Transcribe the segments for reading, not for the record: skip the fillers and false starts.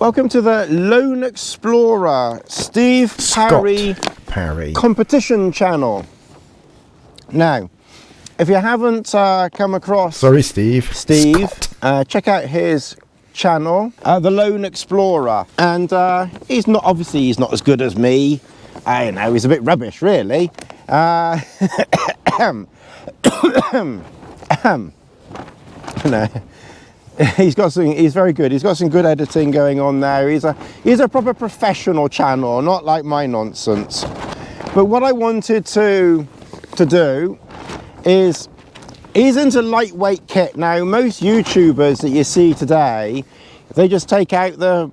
Welcome to the Lone Explorer Steve Parry competition channel. Now, if you haven't come across... Sorry, Steve. Check out his channel, the Lone Explorer. And he's not as good as me. I know, he's a bit rubbish, really. No. He's very good. He's got some good editing going on there. He's a proper professional channel, not like my nonsense. But what I wanted to do is, he's into lightweight kit. Now, most YouTubers that you see today, they just take out the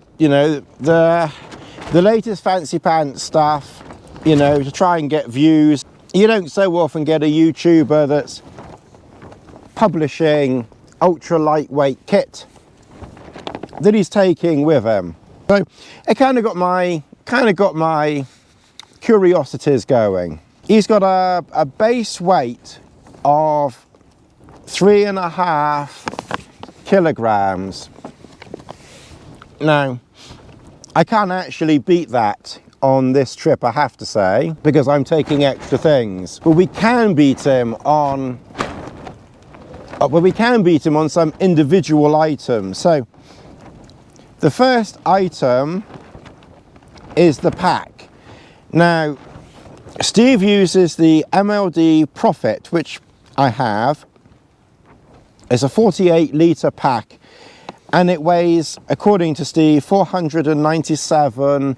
latest fancy pants stuff, to try and get views. You don't so often get a YouTuber that's publishing ultra lightweight kit that he's taking with him. So it kind of got my curiosities going. He's got a base weight of 3.5 kilograms. Now, I can't actually beat that on this trip, I have to say, because I'm taking extra things. But we can beat him on some individual items. So the first item is the pack. Now, Steve uses the MLD Profit, which I have. It's a 48 litre pack, and it weighs, according to Steve, 497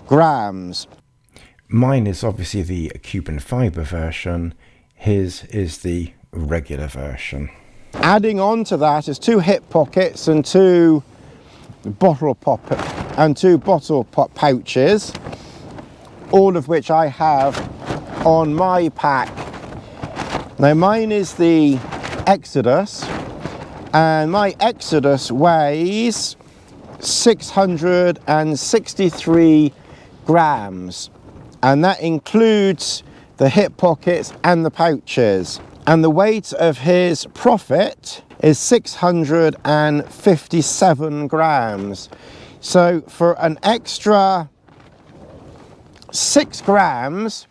grams. Mine is obviously the Cuban fibre version. His is the regular version. Adding on to that is 2 hip pockets and 2 bottle pop pouches, all of which I have on my pack. Now, mine is the Exodus, and my Exodus weighs 663 grams, and that includes the hip pockets and the pouches. And the weight of his Profit is 657 grams. So for an extra 6 grams,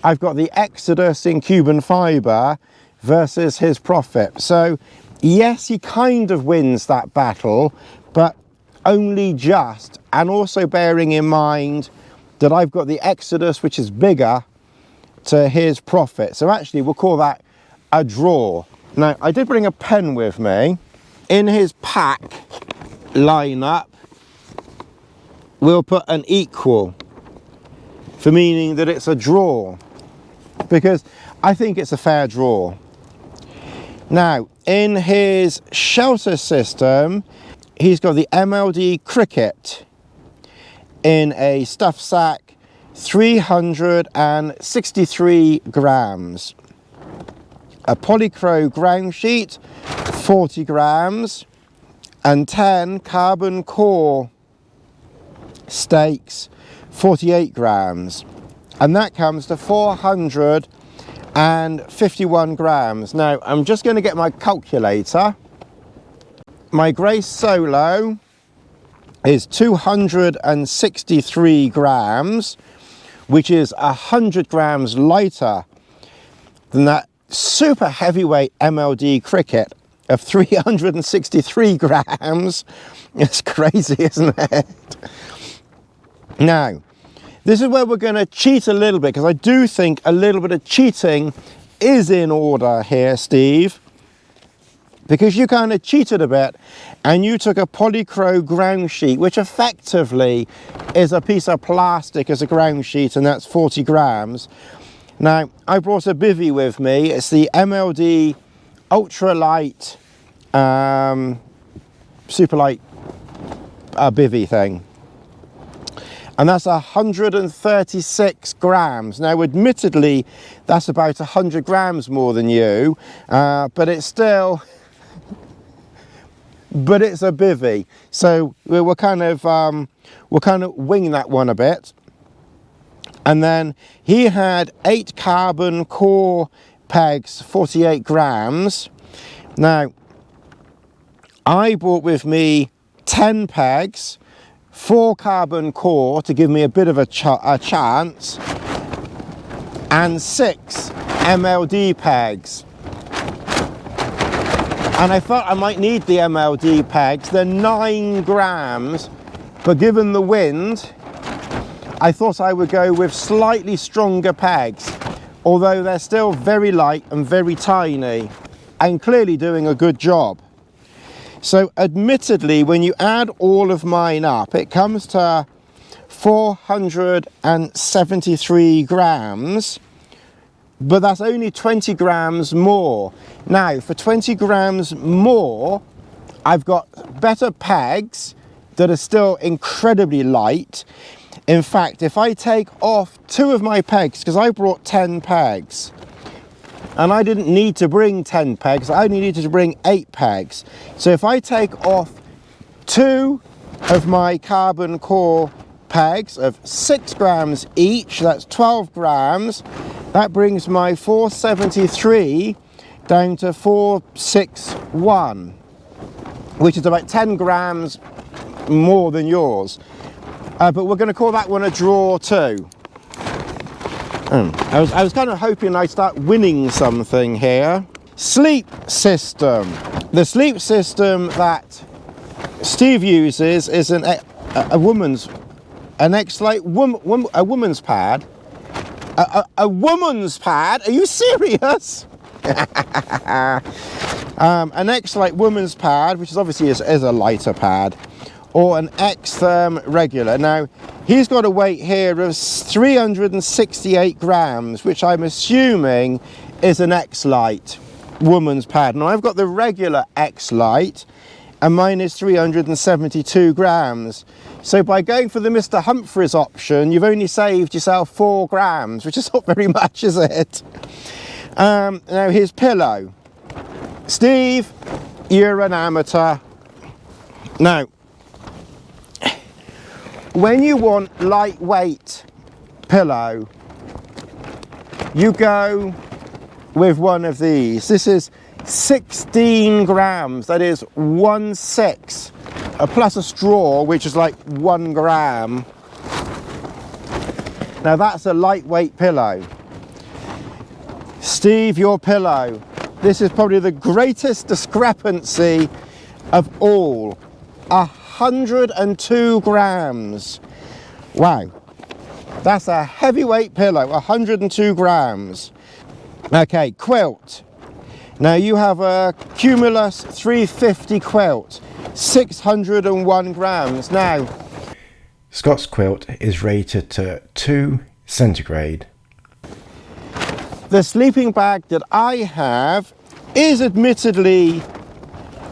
I've got the Exodus in Cuban fibre versus his Profit. So yes, he kind of wins that battle, but only just. And also bearing in mind that I've got the Exodus, which is bigger, to his Profit. So actually we'll call that a draw. Now, I did bring a pen with me. In his pack lineup, we'll put an equal, for meaning that it's a draw, because I think it's a fair draw. Now, in his shelter system, he's got the MLD Cricket in a stuff sack, 363 grams. A Polycro ground sheet, 40 grams, and 10 carbon core stakes, 48 grams. And that comes to 451 grams. Now, I'm just going to get my calculator. My Grace Solo is 263 grams, which is 100 grams lighter than that super heavyweight MLD Cricket of 363 grams. It's crazy, isn't it? Now, this is where we're going to cheat a little bit, because I do think a little bit of cheating is in order here, Steve, because you kind of cheated a bit and you took a Polycro ground sheet, which effectively is a piece of plastic as a ground sheet, and that's 40 grams. Now, I brought a bivvy with me. It's the MLD Ultralight, Superlight bivvy thing. And that's 136 grams. Now, admittedly, that's about 100 grams more than you, but it's still, but it's a bivvy. So we're kind of winging that one a bit. And then he had 8 carbon core pegs, 48 grams. Now, I brought with me 10 pegs, 4 carbon core to give me a bit of a chance, and 6 MLD pegs. And I thought I might need the MLD pegs. They're 9 grams, but given the wind, I thought I would go with slightly stronger pegs, although they're still very light and very tiny, and clearly doing a good job. So admittedly, when you add all of mine up, it comes to 473 grams, but that's only 20 grams more. Now, for 20 grams more, I've got better pegs that are still incredibly light. In fact, if I take off 2 of my pegs, because I brought 10 pegs, and I didn't need to bring 10 pegs, I only needed to bring 8 pegs. So if I take off 2 of my carbon core pegs of 6 grams each, that's 12 grams, that brings my 473 down to 461, which is about 10 grams more than yours. But we're going to call that one a draw too. I was kind of hoping I'd start winning something here. Sleep system. The sleep system that Steve uses is a woman's pad. A woman's pad? Are you serious? An XLite woman's pad, which is obviously is a lighter pad, or an XTherm regular. Now, he's got a weight here of 368 grams, which I'm assuming is an XLite woman's pad. Now, I've got the regular XLite, and mine is 372 grams. So by going for the Mr. Humphries option, you've only saved yourself 4 grams, which is not very much, is it? Now, his pillow. Steve, you're an amateur. Now, when you want lightweight pillow, you go with one of these. This is 16 grams, that is 1/6, plus a straw, which is like 1 gram. Now that's a lightweight pillow. Steve, your pillow. This is probably the greatest discrepancy of all. 102 grams. Wow, that's a heavyweight pillow, 102 grams. Okay, quilt. Now you have a Cumulus 350 quilt, 601 grams. Now, Scott's quilt is rated to 2 centigrade. The sleeping bag that I have is admittedly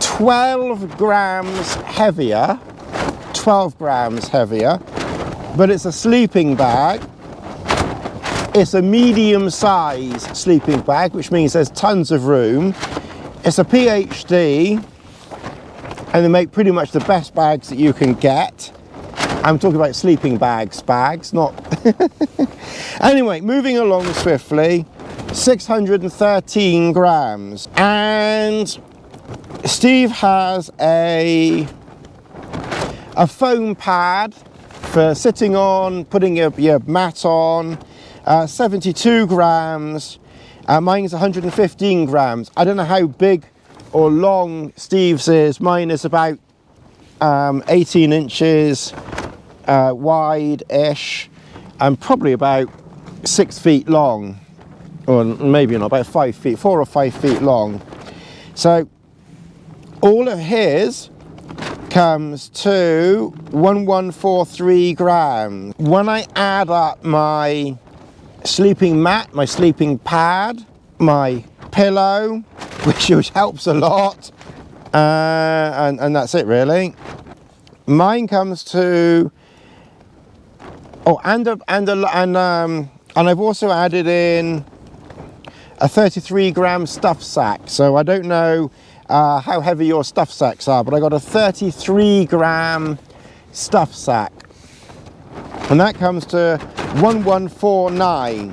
12 grams heavier, but it's a sleeping bag. It's a medium size sleeping bag, which means there's tons of room. It's a PhD, and they make pretty much the best bags that you can get. I'm talking about sleeping bags, not... Anyway, moving along swiftly, 613 grams. And Steve has a foam pad for sitting on, putting your mat on, 72 grams. Mine's 115 grams. I don't know how big or long Steve's is. Mine is about 18 inches wide-ish, and probably about 6 feet long, or maybe not, about 5 feet, 4 or 5 feet long. So all of his comes to 1143 grams. When I add up my sleeping mat, my sleeping pad, my pillow, which helps a lot, and that's it really. Mine comes to, oh, and I've also added in a 33 gram stuff sack. So I don't know how heavy your stuff sacks are, but I got a 33 gram stuff sack, and that comes to 1149,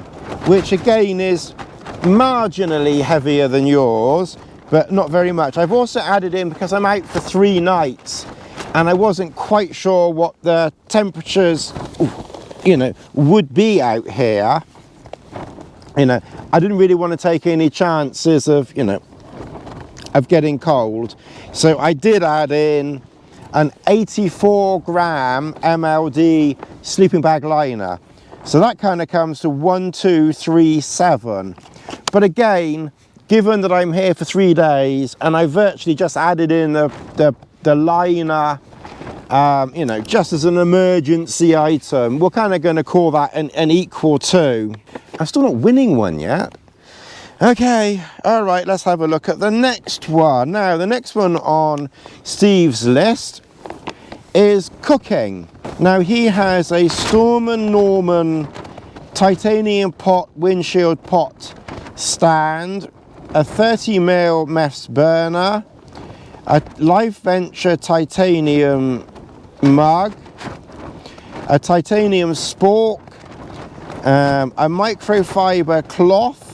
which again is marginally heavier than yours, but not very much. I've also added in, because I'm out for 3 nights, and I wasn't quite sure what the temperatures, you know, would be out here. You know, I didn't really want to take any chances of, you know, of getting cold. So I did add in an 84 gram MLD sleeping bag liner. So that kind of comes to 1237. But again, given that I'm here for 3 days and I virtually just added in the liner, you know, just as an emergency item, we're kind of going to call that an equal to. I'm still not winning one yet. Okay, all right, let's have a look at the next one. Now, the next one on Steve's list is cooking. Now, he has a Storm & Norman titanium pot windshield pot stand, a 30mm mess burner, a Life Venture titanium mug, a titanium spork, a microfiber cloth,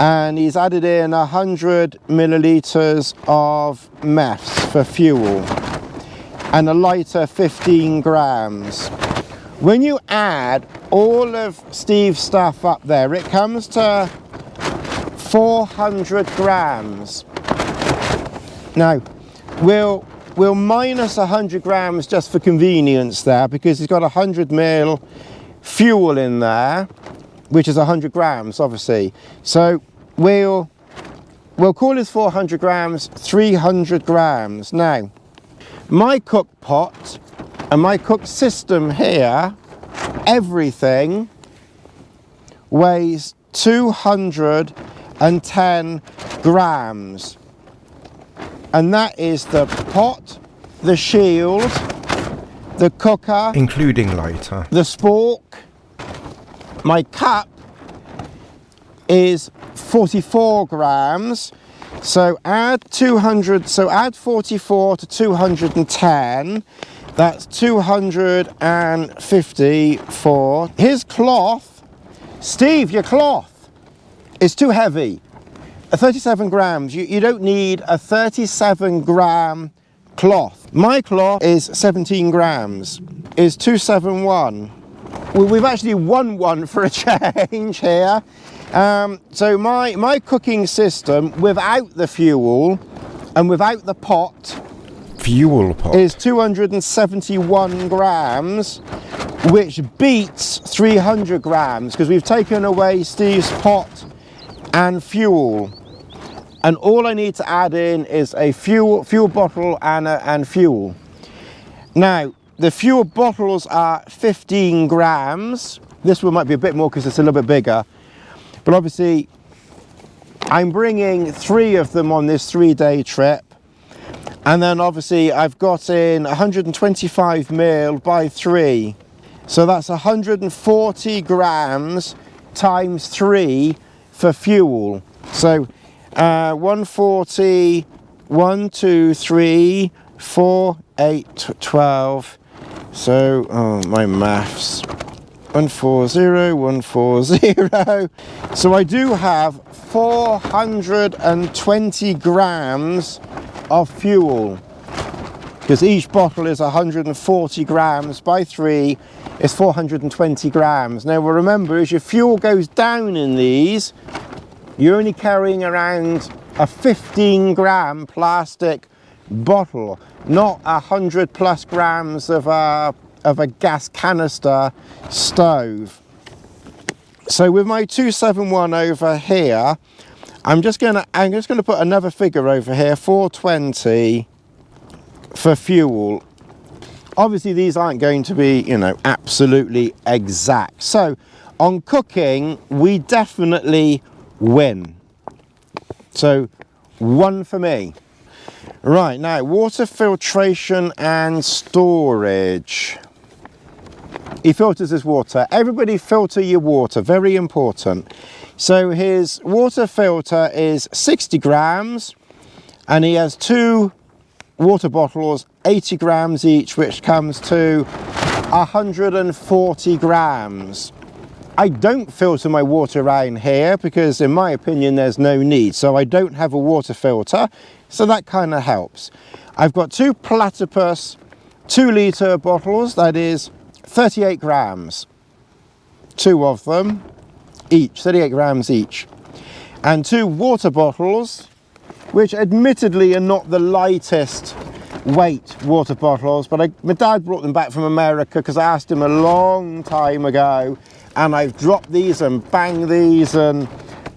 and he's added in 100 millilitres of meths for fuel and a lighter 15 grams. When you add all of Steve's stuff up there, it comes to 400 grams. Now, we'll minus 100 grams just for convenience there, because he's got 100 ml fuel in there, which is 100 grams, obviously. So we'll call his 400 grams 300 grams. Now, my cook pot and my cook system here, everything weighs 210 grams. And that is the pot, the shield, the cooker, including lighter, the spork. My cup is 44 grams. So add 200, so add 44 to 210. That's 254. His cloth, Steve, your cloth is too heavy. 37 grams, you don't need a 37 gram cloth. My cloth is 17 grams, is 271. We've actually won one for a change here. So my cooking system without the fuel and without the pot, is 271 grams, which beats 300 grams because we've taken away Steve's pot and fuel. And all I need to add in is a fuel bottle and fuel. Now, the fuel bottles are 15 grams. This one might be a bit more because it's a little bit bigger. But obviously, I'm bringing 3 of them on this 3-day trip. And then obviously, I've got in 125 ml by 3. So that's 140 grams times 3 for fuel. So 140, 1, 2, 3, 4, 8, 12. So, oh, my maths. 140, 140. So I do have 420 grams of fuel, because each bottle is 140 grams by 3 is 420 grams. Now, well, remember, as your fuel goes down in these, you're only carrying around a 15 gram plastic bottle, not 100 plus grams of a gas canister stove. So with my 271 over here, I'm just gonna put another figure over here, 420 for fuel. Obviously these aren't going to be, you know, absolutely exact. So on cooking, we definitely win. So 1 for me. Right, now water filtration and storage. He filters his water. Everybody filter your water, very important. So his water filter is 60 grams and he has 2 water bottles, 80 grams each, which comes to 140 grams. I don't filter my water around here because in my opinion there's no need, so I don't have a water filter, so that kind of helps. I've got 2 Platypus 2-litre bottles, that is 38 grams, 2 of them each, 38 grams each, and 2 water bottles, which admittedly are not the lightest weight water bottles, but my dad brought them back from America because I asked him a long time ago, and I've dropped these and banged these, and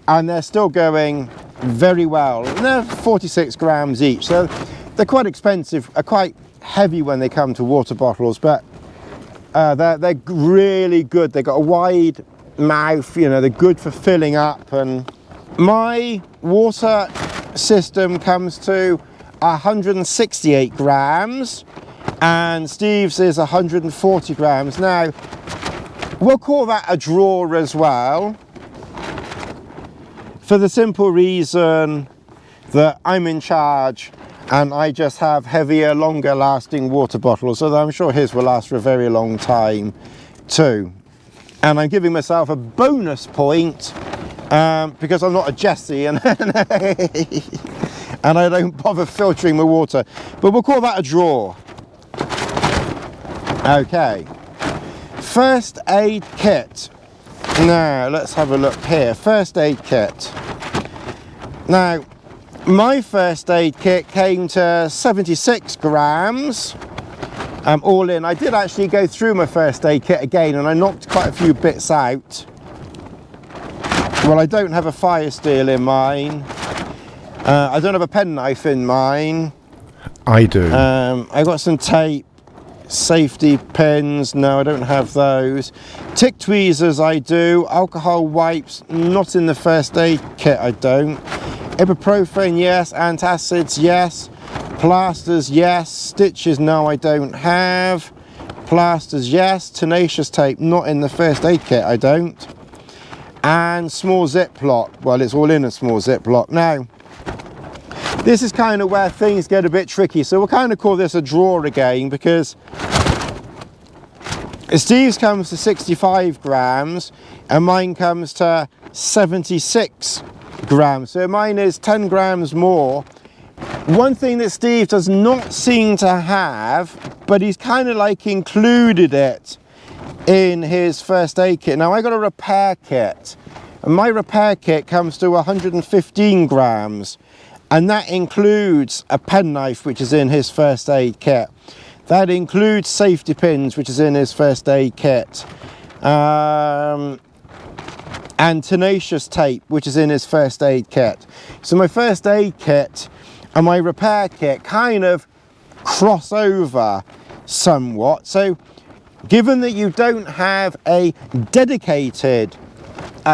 they're still going very well. And they're 46 grams each, so they're quite expensive, quite heavy when they come to water bottles, but they're really good. They've got a wide mouth, you know, they're good for filling up. And my water system comes to 168 grams and Steve's is 140 grams. Now we'll call that a drawer as well, for the simple reason that I'm in charge and I just have heavier, longer lasting water bottles, although I'm sure his will last for a very long time too. And I'm giving myself a bonus point because I'm not a Jessie and and I don't bother filtering my water, but we'll call that a drawer. Okay, first aid kit. Now let's have a look here. First aid kit. Now my first aid kit came to 76 grams all in. I did actually go through my first aid kit again and I knocked quite a few bits out. Well, I don't have a fire steel in mine. I don't have a penknife in mine. I do. I got some tape, safety pins. No, I don't have those. Tick tweezers I do. Alcohol wipes, not in the first aid kit, I don't. Ibuprofen, yes. Antacids, yes. Plasters, yes. Stitches, no, I don't have. Plasters, yes. Tenacious tape, not in the first aid kit, I don't. And small Ziploc. Well, it's all in a small Ziploc. Now, this is kind of where things get a bit tricky, so we'll kind of call this a drawer again, because Steve's comes to 65 grams and mine comes to 76 grams, so mine is 10 grams more. One thing that Steve does not seem to have, but he's kind of like included it in his first aid kit. Now I got a repair kit and my repair kit comes to 115 grams. And that includes a penknife, which is in his first aid kit. That includes safety pins, which is in his first aid kit. And tenacious tape, which is in his first aid kit. So my first aid kit and my repair kit kind of cross over somewhat. So given that you don't have a dedicated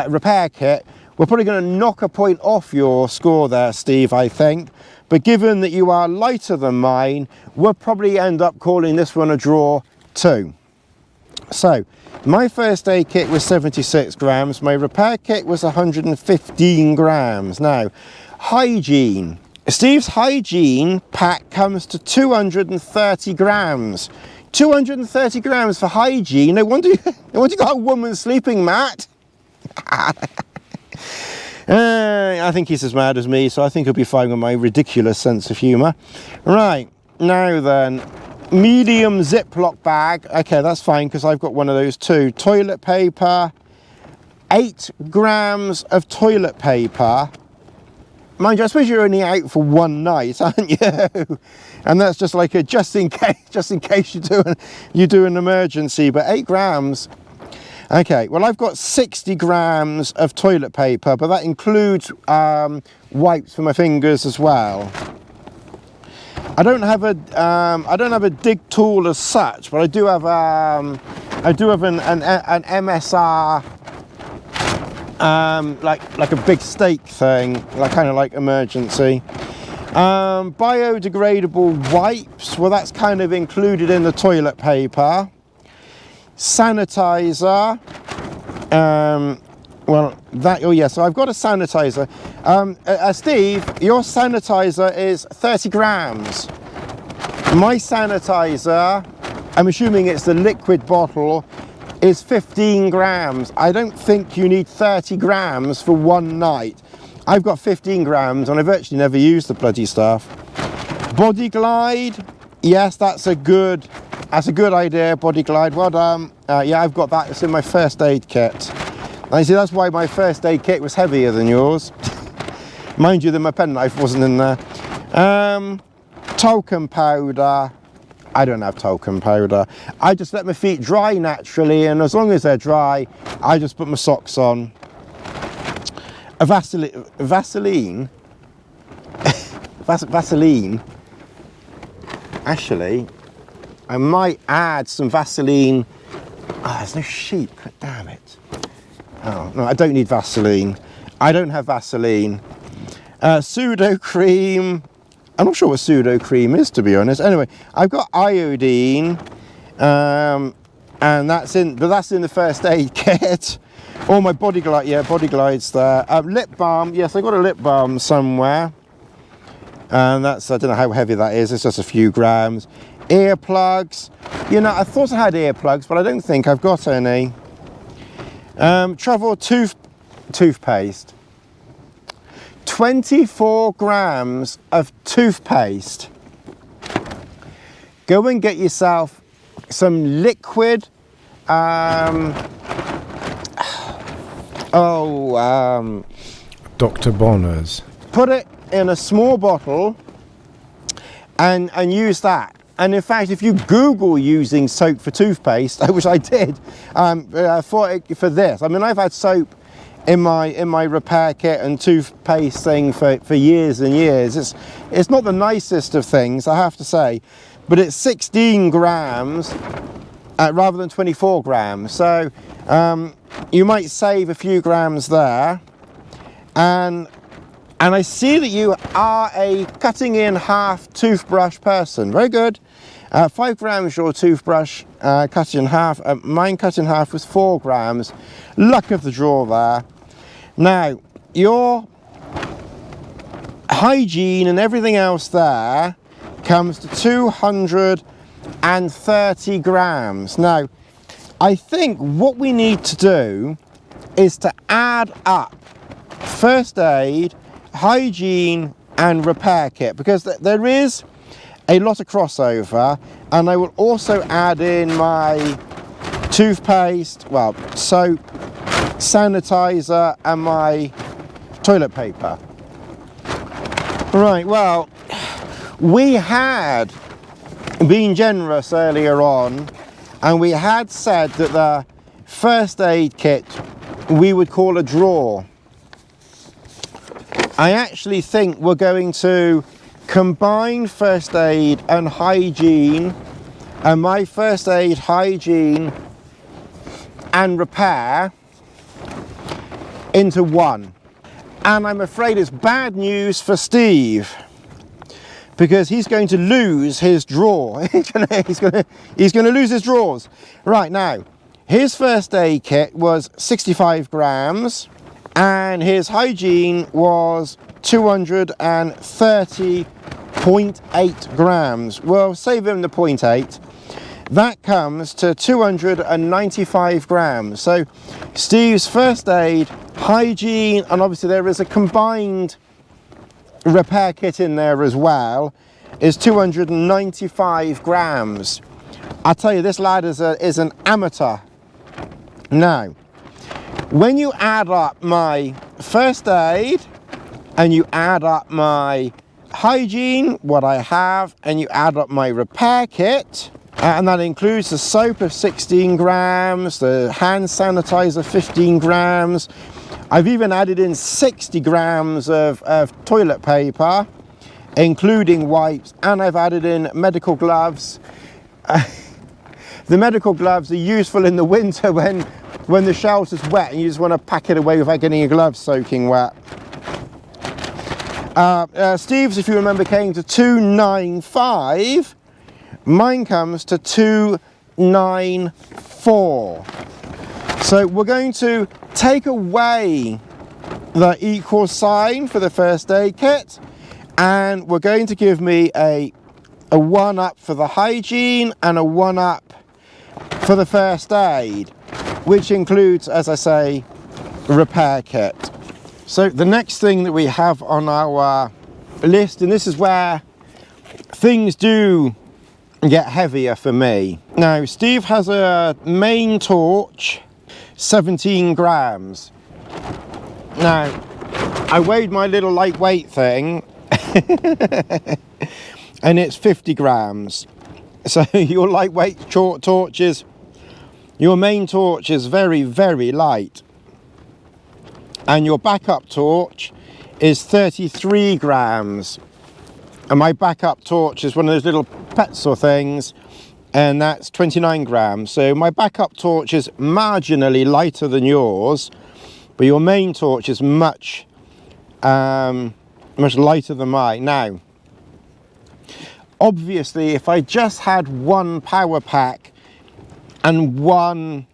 repair kit, we're probably going to knock a point off your score there, Steve, I think. But given that you are lighter than mine, we'll probably end up calling this one a draw too. So, my first aid kit was 76 grams. My repair kit was 115 grams. Now, hygiene. Steve's hygiene pack comes to 230 grams. 230 grams for hygiene. No wonder you got a woman's sleeping mat. I think he's as mad as me, so I think he'll be fine with my ridiculous sense of humour. Right, now then, medium Ziploc bag. Okay, that's fine because I've got one of those too. Toilet paper, 8 grams of toilet paper. Mind you, I suppose you're only out for one night, aren't you? And that's just like a just in case you do an emergency, but 8 grams. Okay, well I've got 60 grams of toilet paper, but that includes wipes for my fingers as well. I don't have a dig tool as such, but I do have an MSR like a big stake thing, like kind of like emergency. Biodegradable wipes, well that's kind of included in the toilet paper. Sanitizer, well that, oh yeah, so I've got a sanitizer. Steve, your sanitizer is 30 grams. My sanitizer, I'm assuming it's the liquid bottle, is 15 grams. I don't think you need 30 grams for one night. I've got 15 grams and I virtually never use the bloody stuff. Body Glide, yes, that's a good idea. Body Glide, well done. Yeah, I've got that. It's in my first aid kit. And you see, that's why my first aid kit was heavier than yours. Mind you that my penknife wasn't in there. Talcum powder. I don't have talcum powder. I just let my feet dry naturally, and as long as they're dry, I just put my socks on. A Vaseline. Actually, I might add some Vaseline. Oh, there's no sheep. Damn it. Oh, no, I don't need Vaseline. I don't have Vaseline. Pseudo cream. I'm not sure what pseudo cream is, to be honest. Anyway, I've got iodine, and that's in the first aid kit. Or my Body Glide, yeah, Body Glide's there. Lip balm, yes, I got a lip balm somewhere. And that's, I don't know how heavy that is, it's just a few grams. Earplugs, you know, I thought I had earplugs, but I don't think I've got any. Travel toothpaste. 24 grams of toothpaste. Go and get yourself some liquid, Dr. Bonner's. Put it in a small bottle and use that. And in fact, if you Google using soap for toothpaste, which I did for this, I mean, I've had soap in my repair kit and toothpaste thing for years and years. It's not the nicest of things, I have to say, but it's 16 grams rather than 24 grams. So you might save a few grams there. And I see that you are a cutting in half toothbrush person. Very good. 5 grams your toothbrush cut in half. Mine cut in half was 4 grams. Luck of the draw there. Now, your hygiene and everything else there comes to 230 grams. Now, I think what we need to do is to add up first aid, hygiene and repair kit, because there is a lot of crossover, and I will also add in my toothpaste, well, soap, sanitizer and my toilet paper. Right, well, we had been generous earlier on, and we had said that the first aid kit we would call a drawer. I actually think we're going to combine first aid and hygiene, and my first aid, hygiene and repair into one. And I'm afraid it's bad news for Steve, because he's going to lose his drawer. he's going to lose his drawers. Right, now, his first aid kit was 65 grams and his hygiene was 230.8 grams. Well, save him the 0.8. That comes to 295 grams. So Steve's first aid, hygiene, and obviously there is a combined repair kit in there as well, is 295 grams. I tell you, this lad is an amateur. Now, when you add up my first aid and you add up my hygiene, what I have, and you add up my repair kit, and that includes the soap of 16 grams, the hand sanitizer 15 grams, I've even added in 60 grams of toilet paper, including wipes, and I've added in medical gloves. The medical gloves are useful in the winter when the shelter's wet and you just want to pack it away without getting your gloves soaking wet. Steve's, if you remember, came to 295. Mine comes to 294. So we're going to take away the equal sign for the first aid kit, and we're going to give me a 1 up for the hygiene and a 1 up for the first aid. which includes, as I say, a repair kit. So the next thing that we have on our list, and this is where things do get heavier for me. Now, Steve has a main torch, 17 grams. Now, I weighed my little lightweight thing and it's 50 grams. So your lightweight torch is, your main torch is very, very light. And your backup torch is 33 grams. And my backup torch is one of those little pencil things, and that's 29 grams. So my backup torch is marginally lighter than yours, but your main torch is much lighter than mine. Now, obviously, if I just had one power pack and one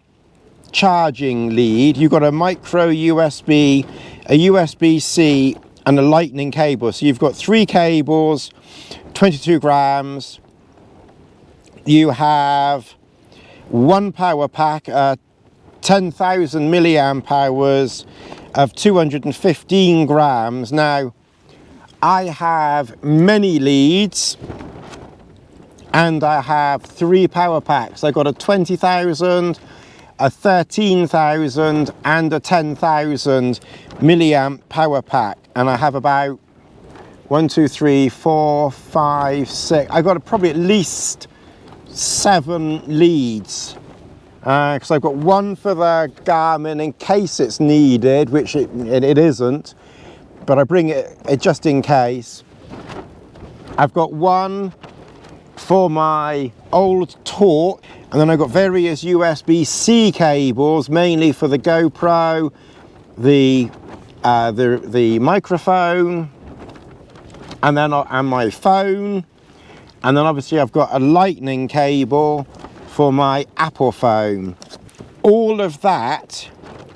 charging lead, you've got a micro USB, a USB-C, and a lightning cable. So you've got 3 cables, 22 grams. You have one power pack, 10,000 milliamp hours of 215 grams. Now, I have many leads and I have 3 power packs. I got a 20,000, a 13,000 and a 10,000 milliamp power pack, and I have about 1, 2, 3, 4, 5, 6. I got probably at least 7 leads because I've got one for the Garmin in case it's needed, which it isn't, but I bring it just in case. I've got one for my old torch, and then I've got various USB-C cables, mainly for the GoPro, the microphone, and then and my phone, and then obviously I've got a lightning cable for my Apple phone. All of that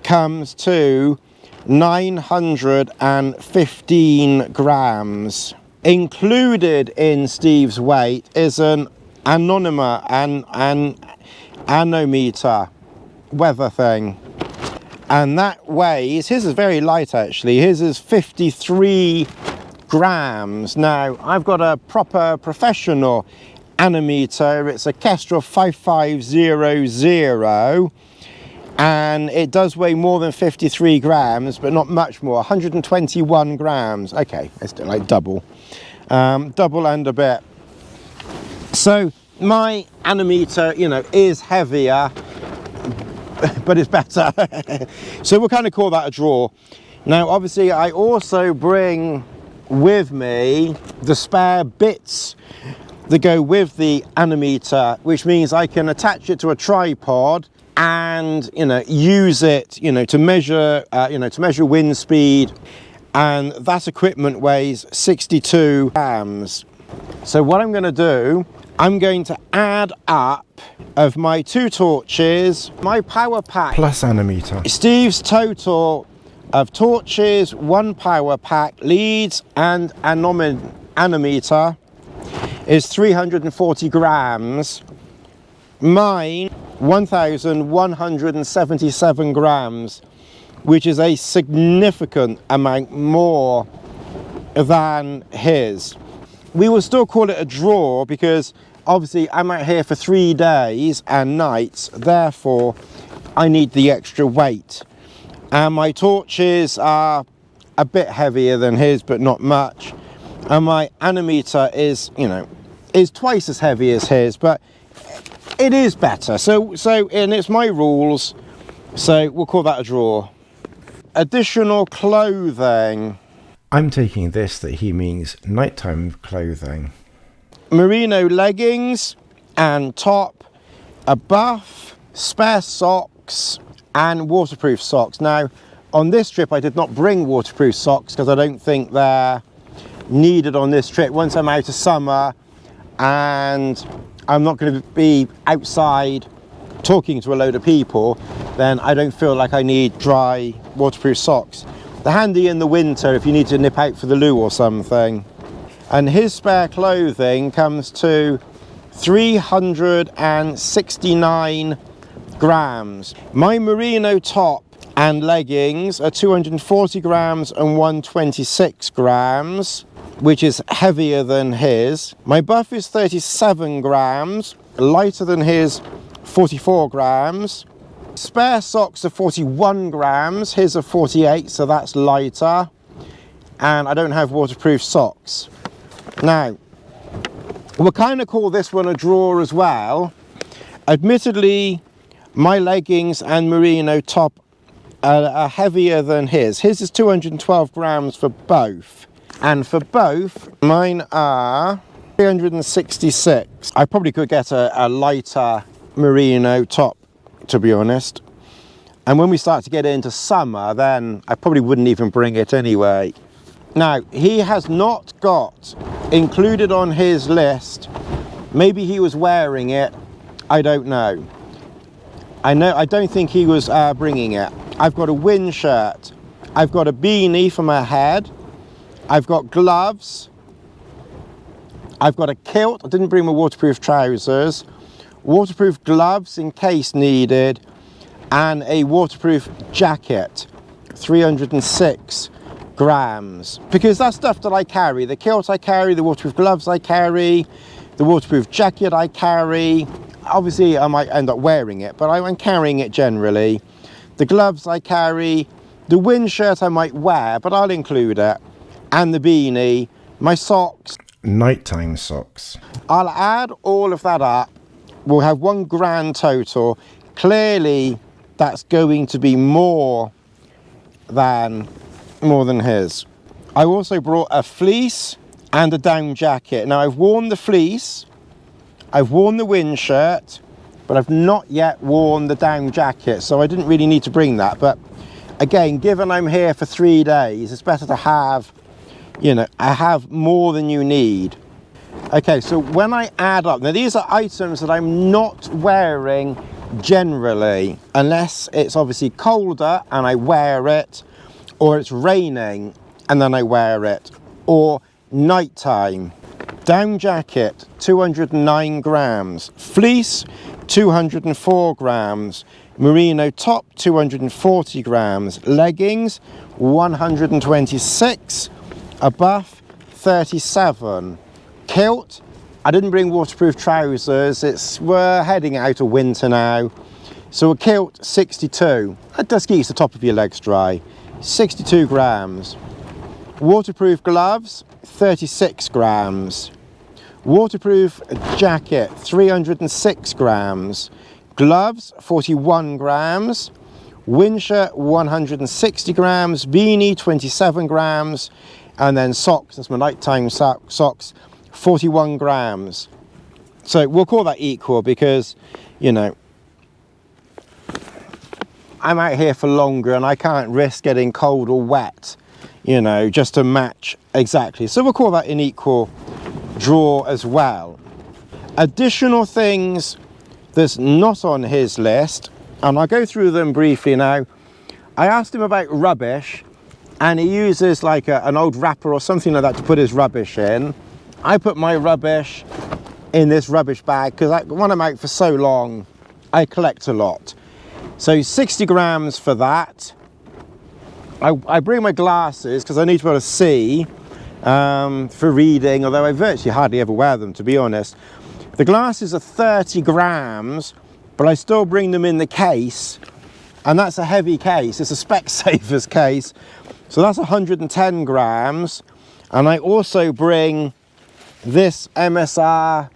comes to 915 grams. Included in Steve's weight is an anemometer weather thing, and that weighs, his is very light actually, his is 53 grams. Now, I've got a proper professional anemometer, it's a Kestrel 5500, and it does weigh more than 53 grams, but not much more, 121 grams. Okay, it's like double and a bit. So my anemometer, you know, is heavier, but it's better. So we'll kind of call that a draw. Now, obviously, I also bring with me the spare bits that go with the anemometer, which means I can attach it to a tripod and, you know, use it, you know, to measure, wind speed. And that equipment weighs 62 grams. So what I'm going to do, I'm going to add up of my 2 torches, my power pack plus anemometer, Steve's total of torches, 1 power pack, leads and anemometer is 340 grams. Mine 1,177 grams, which is a significant amount more than his. We will still call it a draw because obviously I'm out here for 3 days and nights, therefore I need the extra weight. And my torches are a bit heavier than his, but not much. And my anemometer is, you know, is twice as heavy as his, but it is better. So and it's my rules, so we'll call that a draw. Additional clothing. I'm taking this that he means nighttime clothing. Merino leggings and top, a buff, spare socks and waterproof socks. Now, on this trip I did not bring waterproof socks because I don't think they're needed on this trip. Once I'm out of summer and I'm not going to be outside talking to a load of people, then I don't feel like I need dry waterproof socks. They're handy in the winter if you need to nip out for the loo or something. And his spare clothing comes to 369 grams. My merino top and leggings are 240 grams and 126 grams, which is heavier than his. My buff is 37 grams, lighter than his, 44 grams. Spare socks are 41 grams, his are 48, so that's lighter. And I don't have waterproof socks. Now, we'll kind of call this one a draw as well. Admittedly, my leggings and merino top are heavier than his. His is 212 grams for both. And for both, mine are 366. I probably could get a lighter merino top, to be honest. And when we start to get into summer, then I probably wouldn't even bring it anyway. Now, he has not got included on his list, maybe he was wearing it, I don't know. I don't think he was bringing it. I've got a wind shirt, I've got a beanie for my head, I've got gloves, I've got a kilt, I didn't bring my waterproof trousers, waterproof gloves in case needed, and a waterproof jacket, 306 grams. Because that's stuff that I carry. The kilt I carry, the waterproof gloves I carry, the waterproof jacket I carry. Obviously I might end up wearing it, but I'm carrying it generally. The gloves I carry, the wind shirt I might wear, but I'll include it, and the beanie, my socks. Nighttime socks. I'll add all of that up. We'll have one grand total. Clearly that's going to be more than his. I also brought a fleece and a down jacket. Now I've worn the fleece, I've worn the wind shirt, but I've not yet worn the down jacket, so I didn't really need to bring that. But again, given I'm here for 3 days, it's better to have, you know, I have more than you need. Okay, so when I add up, now these are items that I'm not wearing generally, unless it's obviously colder and I wear it, or it's raining and then I wear it, or nighttime. Down jacket, 209 grams. Fleece, 204 grams. Merino top, 240 grams. Leggings, 126. A buff, 37. Kilt, I didn't bring waterproof trousers. We're heading out of winter now. So a kilt, 62. That does keep the top of your legs dry. 62 grams. Waterproof gloves, 36 grams. Waterproof jacket, 306 grams. Gloves, 41 grams. Wind shirt, 160 grams. Beanie, 27 grams. And then socks, that's my nighttime socks, 41 grams. So we'll call that equal because, you know, I'm out here for longer and I can't risk getting cold or wet, you know, just to match exactly. So we'll call that an equal draw as well. Additional things that's not on his list, and I'll go through them briefly now. I asked him about rubbish, and he uses like an old wrapper or something like that to put his rubbish in. I put my rubbish in this rubbish bag because when I'm out for so long, I collect a lot. So 60 grams for that. I bring my glasses because I need to be able to see for reading, although I virtually hardly ever wear them, to be honest. The glasses are 30 grams, but I still bring them in the case, and that's a heavy case. It's a Specsavers case, so that's 110 grams. And I also bring this MSR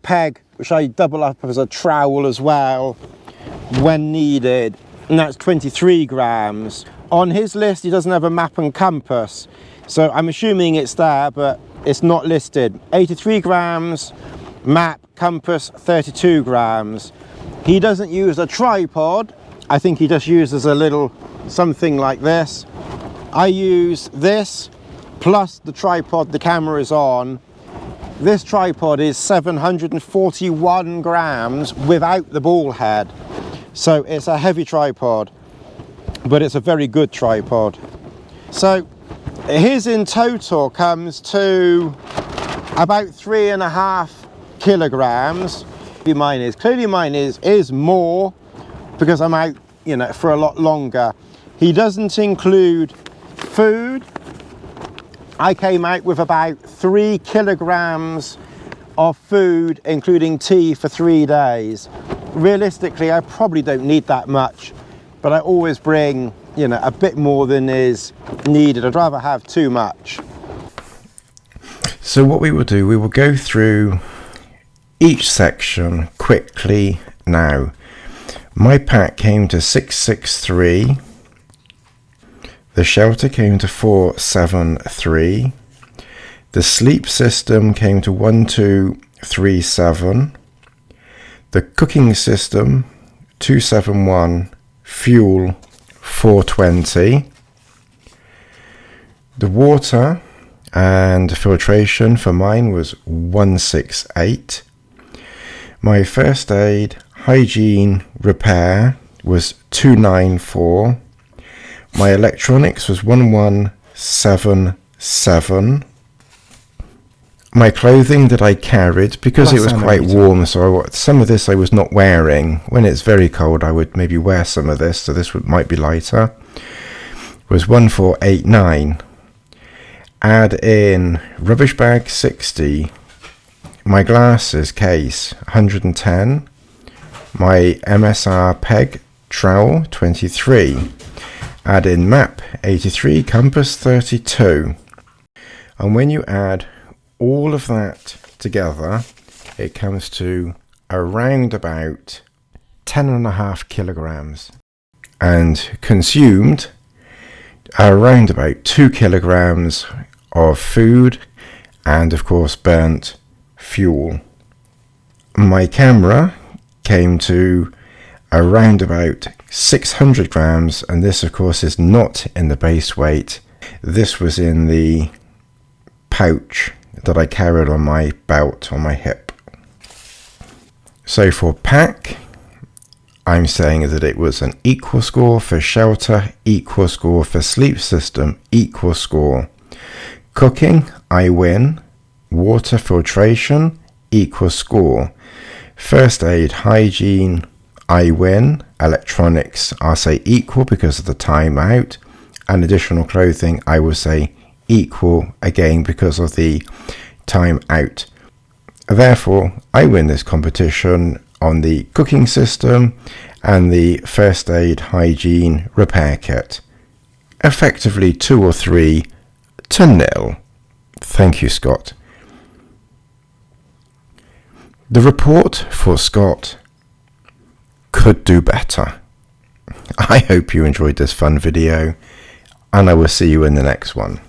peg, which I double up as a trowel as well when needed, and that's 23 grams. On his list, he doesn't have a map and compass, so I'm assuming it's there, but it's not listed. 83 grams, map, compass, 32 grams. He doesn't use a tripod. I think he just uses a little something like this. I use this plus the tripod the camera is on. This tripod is 741 grams without the ball head. So it's a heavy tripod, but it's a very good tripod. So his in total comes to about 3.5 kilograms. Mine is clearly mine is more because I'm out, you know, for a lot longer. He doesn't include food. I came out with about 3 kilograms of food, including tea, for 3 days. Realistically, I probably don't need that much, but I always bring, you know, a bit more than is needed. I'd rather have too much. So what we will do, we will go through each section quickly now. My pack came to 663. The shelter came to 473. The sleep system came to 1237. The cooking system 271. Fuel 420. The water and filtration for mine was 168. My first aid, hygiene, repair was 294. My electronics was 1177. My clothing that I carried, because it was quite warm, so some of this I was not wearing. When it's very cold, I would maybe wear some of this, so this might be lighter, was 1489. Add in rubbish bag 60. My glasses case 110. My MSR peg trowel 23. Add in map 83, compass 32. And when you add all of that together, it comes to around about 10.5 kilograms, and consumed around about 2 kilograms of food, and of course burnt fuel. My camera came to around about 600 grams, and this of course is not in the base weight. This was in the pouch that I carried on my belt on my hip. So for pack, I'm saying that it was an equal score. For shelter, equal score. For sleep system, equal score. Cooking, I win. Water filtration, equal score. First aid, hygiene, I win. Electronics, I'll say equal because of the time out. And additional clothing, I will say equal again because of the time out. Therefore, I win this competition on the cooking system and the first aid, hygiene, repair kit. Effectively 2 or 3 to 0. Thank you, Scott. The report for Scott could do better. I hope you enjoyed this fun video, and I will see you in the next one.